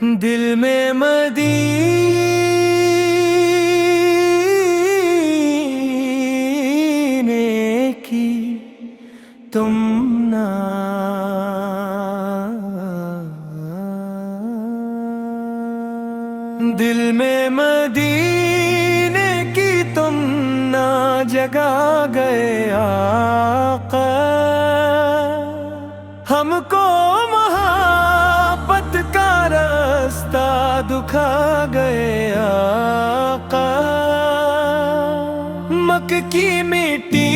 دل میں مدینے کی تمنا، دل میں مدینے کی تمنا جگا گئے آقا، ہم کو محبت کا راستہ دکھا گئے آقا، مکہ کی مٹی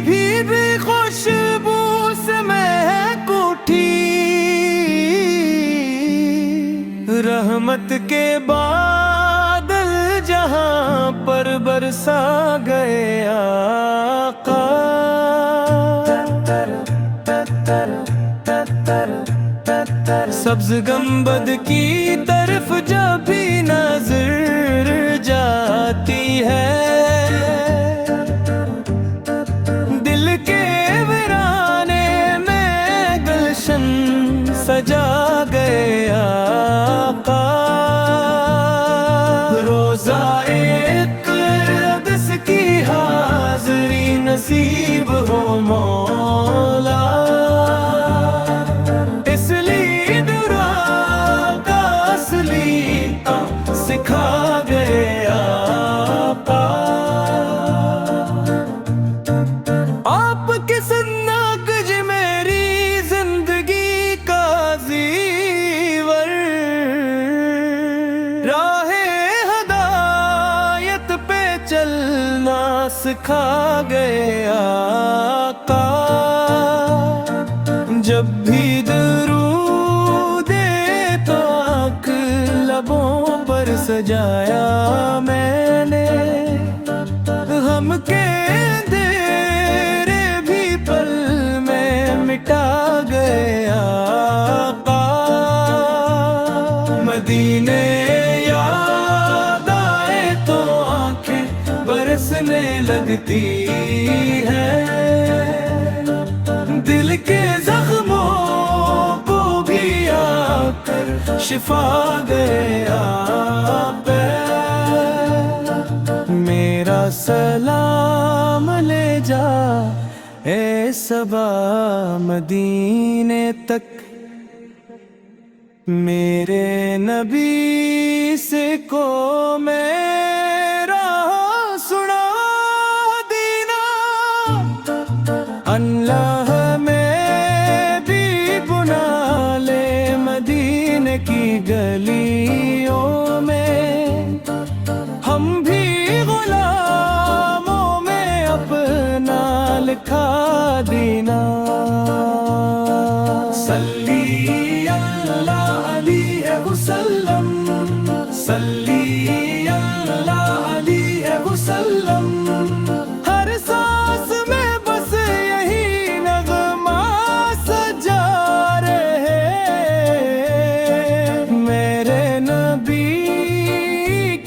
بھی خوشبو سے مہک اٹھی، رحمت کے بادل جہاں پر برسا گئے آقا، سبز گنبد کی طرف جب بھی نظر جاتی ہے، دل کے ویرانے میں گلشن سجا گئے آقا، روضہ اقدس کی حاضری نصیب ہو مولا، اس لیے درا کا اصلی سکھا گئے آقا، آپ کی سنت جی میری زندگی کا زیور، راہ ہدایت پہ چلنا سکھا گئے آقا، جب بھی درود تو آنکھ لبوں پر سجایا میں نے، ہم کے اندھیرے بھی پل میں مٹا گئے آقا، مدینے یاد آئے تو آنکھیں برسنے لگتی ہے، دل کے زخموں کو بھی آ کر شفا دے آپ، میرا سلام لے جا اے صبا مدینے تک، میرے نبی سے کو میرا سنا دینا، اللہ میں بھی بنا لے مدینے کی گلیوں میں، ہم بھی غلاموں میں اپنا لکھا دینا، صلی اللہ علیہ وسلم، صلی اللہ علیہ وسلم، ہر سانس میں بس یہی نغمہ سجا رہے، میرے نبی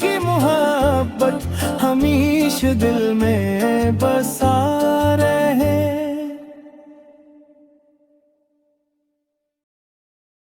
کی محبت ہمیشہ دل میں بسا